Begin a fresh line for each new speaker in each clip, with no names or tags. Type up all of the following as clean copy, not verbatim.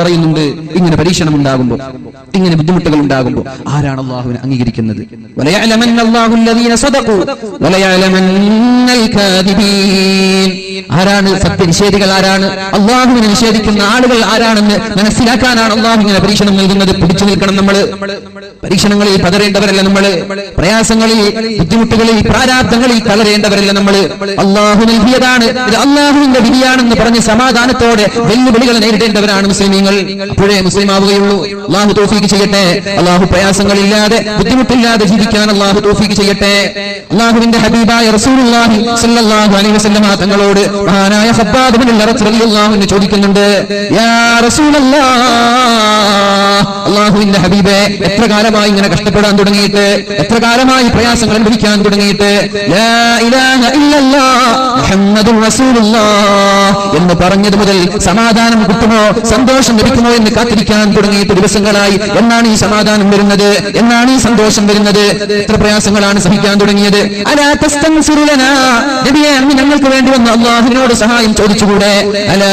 പറയുന്നുണ്ട്, ഇങ്ങനെ പരീക്ഷണം ഉണ്ടാകുമ്പോൾ, ഇങ്ങനെ ബുദ്ധിമുട്ടുകൾ ഉണ്ടാകുമ്പോൾ ആരാണ് അള്ളാഹുവിനെ അംഗീകരിക്കുന്നത്? ആരാണ് സത്യനിഷേധികൾ, ആരാണ് അള്ളാഹുവിനെ നിഷേധിക്കുന്ന ആളുകൾ ആരാണെന്ന് മനസ്സിലാക്കാനാണ് അള്ളാഹു ഇങ്ങനെ പരീക്ഷണം നൽകുന്നത്. പിടിച്ചു നിൽക്കണം നമ്മൾ. പരീക്ഷണങ്ങളിൽ പതറേണ്ടവരല്ല നമ്മൾ. പ്രയാസങ്ങളിൽ, ബുദ്ധിമുട്ടുകളിൽ, പ്രാരാബ്ദങ്ങളിൽ തളരേണ്ടവരല്ല നമ്മൾ. അള്ളാഹു നൽകിയതാണ്, ഇത് അള്ളാഹുവിന്റെ വിധിയാണെന്ന് പറഞ്ഞ് സമാധാനത്തോടെ വെല്ലുവിളികൾ നേരിടേണ്ടവരാണ് മുസ്ലിമീങ്ങൾ. അപ്പോഴേ മുസ്ലിം ആവുകയുള്ളൂ. അള്ളാഹു തൗഫീഖ് ചെയ്യട്ടെ. അള്ളാഹു പ്രയാസങ്ങളില്ലാതെ, ബുദ്ധിമുട്ടില്ലാതെ ജീവിക്കാൻ അള്ളാഹു തൗഫീഖ് ചെയ്യട്ടെ. അള്ളാഹുവിന്റെ ഹബീബായ റസൂലുള്ളാഹി സ്വല്ലല്ലാഹു അലൈഹി വസല്ലമ തങ്ങളോട് മഹാനായ ഖബ്ബാബ് ഇബ്നു അൽ-അറത്ത് റളിയല്ലാഹു അൻഹു ചോദിക്കുന്നുണ്ട്, യാ റസൂലല്ലാഹ്, അള്ളാഹുവിന്റെ ഹബീബേ, എത്ര കാലമായി ഇങ്ങനെ കഷ്ടപ്പെടാൻ തുടങ്ങിയിട്ട്, എത്ര കാലമായി പ്രയാസങ്ങൾ അനുഭവിക്കാൻ തുടങ്ങിയിട്ട്, ലാ ഇലാഹ ഇല്ലല്ലാഹ് മുഹമ്മദുർ റസൂലുള്ളാഹ് എന്ന് പറഞ്ഞത് മുതൽ സമാധാനം കിട്ടുമോ, സന്തോഷം ലഭിക്കുമോ എന്ന് കാത്തിരിക്കാൻ തുടങ്ങിയിട്ട് ദിവസങ്ങളായി. എന്നാണ് ഈ സമാധാനം വരുന്നത്? എന്നാണ് ഈ സന്തോഷം വരുന്നത്? എത്ര പ്രയാസങ്ങളാണ് സഹിക്കാൻ തുടങ്ങിയത്? അലാ തസ്തൻസിറു ലനാ, നബിയേ, അങ്ങ് ഞങ്ങൾക്ക് വേണ്ടി വന്ന് അള്ളാഹുവിനോട് സഹായം ചോദിച്ചുകൂടെ? അലാ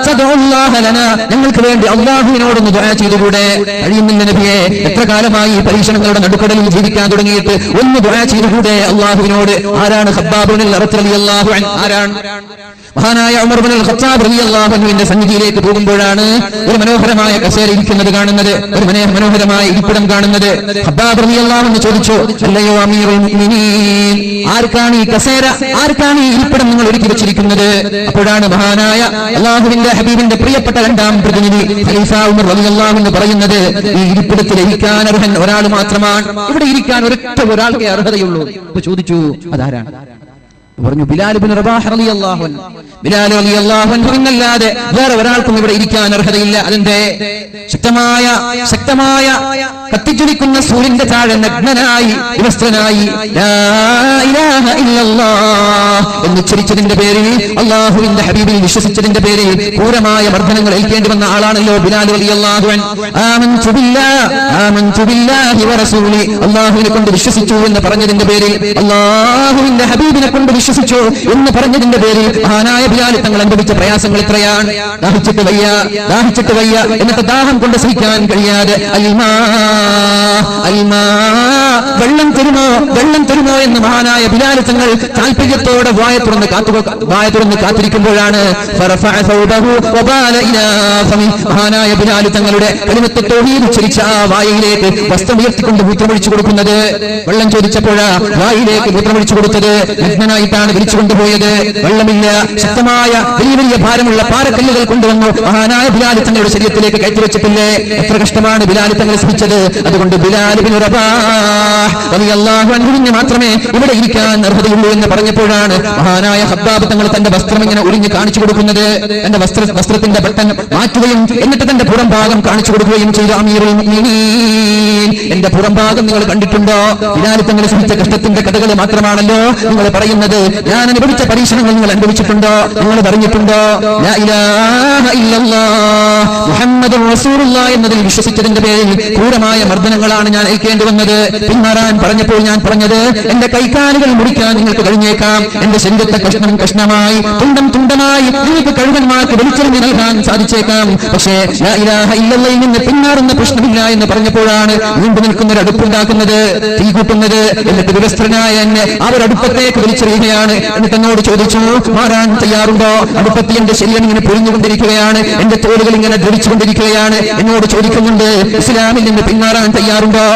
തദഉല്ലാഹ ലനാ, ഞങ്ങൾക്ക് വേണ്ടി അള്ളാഹുവിനോടൊന്ന് ദുആ ചെയ്തുകൂടെ? കഴിയുന്നില്ല നബിയേ, എത്ര കാലമായി പരീക്ഷണങ്ങളുടെ നടുക്കടലിൽ ജീവിക്കാൻ തുടങ്ങിയിട്ട് ഒന്ന് ദുആ ചെയ്തുകൂടെ അള്ളാഹുവിനോട്? ആരാണ് ഖബ്ബാബ് ഇബ്നു അൽ-അറത്ത് റളിയല്ലാഹു അൻഹു? ആരാണ്? മഹാനായ ഉമർ ഇബ്നുൽ ഖത്താബ് റളിയല്ലാഹു അൻഹുവിന്റെ സന്നിധിയിലേക്ക് പോകുമ്പോഴാണ് ഒരു മനോഹരമായ കസേര ഇരിക്കുന്നത് കാണുന്നത്, ഒരു മനോഹരമായ ഇരിപ്പിടം കാണുന്നത്. ഖബ്ബാബ് റളിയല്ലാഹു അൻഹു ചോദിച്ചു, അല്ലയോ അമീറുൽ മുഅ്മിനീൻ, ആർക്കാണ് ഈ കസേര, ആർക്കാണ് ഈ ഇരിപ്പിടം നിങ്ങൾ ഒരുക്കി വെച്ചിരിക്കുന്നത്? അപ്പോഴാണ് മഹാനായ അല്ലാഹുവിന്റെ ഹബീബിന്റെ പ്രിയപ്പെട്ട രണ്ടാം പ്രതിനിധി ഖലീഫ ഉമർ റളിയല്ലാഹു അൻഹു പറയുന്നത്, ഈ ഇരിപ്പിടത്തിൽ ഇരിക്കാൻ അർഹൻ ഒരാൾ മാത്രമാണ്. ഇവിടെ ഇരിക്കാൻ ഒരൊറ്റ ഒരാൾക്കേ അർഹതയുള്ളൂ. അപ്പൊ ചോദിച്ചു, അതാരാണ്? പറഞ്ഞു, ബിലാൽ ഇബ്നു റബാഹ് റളിയല്ലാഹു അൻഹു. ബിലാൽ റളിയല്ലാഹു അൻഹു എന്നല്ലാതെ വേറെ ഒരാൾക്കും ഇവിടെ ഇരിക്കാൻ അർഹതയില്ല. അതിന്റെ ശക്തമായ കത്തിജ്വലിക്കുന്ന സൂര്യന്റെ താഴെ നഗ്നനായി, വിവസ്ത്രനായി ലാ ഇലാഹ ഇല്ലല്ലാഹ് എന്ന് ഉച്ചരിച്ചതിന്റെ പേരിൽ, അല്ലാഹുവിന്റെ ഹബീബിൽ വിശ്വസിച്ചതിന്റെ പേരിൽ ക്രൂരമായ മർദ്ദനങ്ങൾ ഏൽക്കേണ്ടി വന്ന ആളാണല്ലോ ബിലാൽ റളിയല്ലാഹു അൻഹു. ആമൻതു ബില്ലാഹി വറസൂലി, അല്ലാഹുവിനെ കൊണ്ട് വിശ്വസിച്ചു എന്ന് പറഞ്ഞതിന്റെ പേരിൽ, അല്ലാഹുവിന്റെ ഹബീബിനെ കൊണ്ട് വിശ്വസിച്ചു എന്ന് പറഞ്ഞതിന്റെ പേരിൽ മഹാനായ ബിലാൽ തങ്ങൾ അനുഭവിച്ച പ്രയാസങ്ങൾ എത്രയാണ്! ദാഹിച്ചിട്ട് വയ്യ, എന്നിട്ട് ദാഹം കൊണ്ട് സഹിക്കാൻ കഴിയാതെ വെള്ളം തരുമോ എന്ന് മഹാനായ ബിലാൽ തങ്ങൾ താല്പര്യത്തോടെ വായ തുറന്ന് കാത്തിരിക്കുമ്പോഴാണ് മഹാനായ ബിലാൽ തങ്ങളുടെ കലിമത്ത് തൗഹീദ് ഉച്ചരിച്ച ആ വായയിലേക്ക് വസ്ത്രം ഉയർത്തിക്കൊണ്ട് മൂത്രമൊഴിച്ചു കൊടുക്കുന്നത്. വെള്ളം ചോദിച്ചപ്പോഴാ വായിലേക്ക് മൂത്രമൊഴിച്ചു കൊടുത്തത്. നഗ്നനായിട്ടാണ് വിളിച്ചു കൊണ്ടുപോയത്. വെള്ളമില്ല, ശക്തമായ വലിയ ഭാരമുള്ള പാറക്കല്ലുകൾ കൊണ്ടുവന്നു മഹാനായ ബിലാൽ തങ്ങളുടെ ശരീരത്തിലേക്ക് കയറ്റിവെച്ചിട്ടില്ലേ? എത്ര കഷ്ടമാണ് ബിലാൽ തങ്ങൾ സഹിച്ചത്. അതുകൊണ്ട് ബിലാൽ ഇബ്നു റബാഹ് റളിയല്ലാഹു അൻഹുവിന് മാത്രമേ ഇവിടെ ഇരിക്കാൻ അർഹതയുള്ളൂ എന്ന് പറഞ്ഞപ്പോഴാണ് മഹാനായ ഖബ്ബാബ് തങ്ങൾ തന്റെ വസ്ത്രം ഇങ്ങനെ ഉരിഞ്ഞ് കാണിച്ചു കൊടുക്കുന്നത്. തന്റെ വസ്ത്രത്തിന്റെ ബട്ടൺ മാറ്റുകയും എന്നിട്ട് തന്റെ പുറം ഭാഗം കാണിച്ചു കൊടുക്കുകയും ചെയ്തു. അമീറുൽ മുഅ്മിനീൻ, എന്റെ പുറം ഭാഗം നിങ്ങൾ കണ്ടിട്ടുണ്ടോ? ബിലാൽ തങ്ങൾ സഹിച്ച കഷ്ടത്തിന്റെ കഥകൾ മാത്രമാണല്ലോ നിങ്ങൾ പറയുന്നത്. ഞാൻ അനുഭവിച്ച പരീക്ഷണങ്ങൾ നിങ്ങൾ അനുഭവിച്ചിട്ടുണ്ടോ? നിങ്ങൾ പറഞ്ഞിട്ടുണ്ടോ ലാ ഇലാഹ ഇല്ലല്ലാഹ് മുഹമ്മദുർ റസൂലുള്ളാഹ് എന്നതിൽ വിശ്വസിച്ചതിന്റെ പേരിൽ ക്രൂരമായ മർദ്ദനങ്ങളാണ് ഞാൻ ഏൽക്കേണ്ടി വന്നത്. പിന്മാറാൻ പറഞ്ഞപ്പോൾ ഞാൻ പറഞ്ഞത്, എന്റെ കൈകാലുകൾ മുറിക്കാൻ നിങ്ങൾക്ക് കഴിഞ്ഞേക്കാം, എന്റെ ശരീരത്തെ കഷ്ണം കഷ്ണമായി, തുണ്ടമായി നിങ്ങൾക്ക് കഴുകന്മാർക്ക് വെളിച്ചെറിഞ്ഞ് നൽകാൻ സാധിച്ചേക്കാം, പക്ഷേ ലാ ഇലാഹ ഇല്ലല്ലാഹ് നിന്ന് പിന്മാറുന്ന പ്രശ്നമില്ല എന്ന് പറഞ്ഞപ്പോഴാണ് വീണ്ടും നിൽക്കുന്ന ഒരു അടുപ്പുണ്ടാക്കുന്നത്, തീ കൂട്ടുന്നത്. എന്നിട്ട് വിവസ്ത്രനായ എന്നെ അവരടുപ്പത്തേക്ക് വലിച്ചെറിയുകയാണ്. എന്നിട്ട് എന്നോട് ചോദിച്ചു, മാറാൻ തയ്യാറുണ്ടോ? അടുപ്പത്തിൽ എന്റെ ശരീരം ഇങ്ങനെ പൊരിഞ്ഞുകൊണ്ടിരിക്കുകയാണ്, എന്റെ തോളുകൾ ഇങ്ങനെ ദ്രവിച്ചുകൊണ്ടിരിക്കുകയാണ്. എന്നോട് ചോദിക്കുന്നുണ്ട്, ഇസ്ലാമിൽ നിന്ന് പിന്മാറാൻ തയ്യാറുണ്ടോ?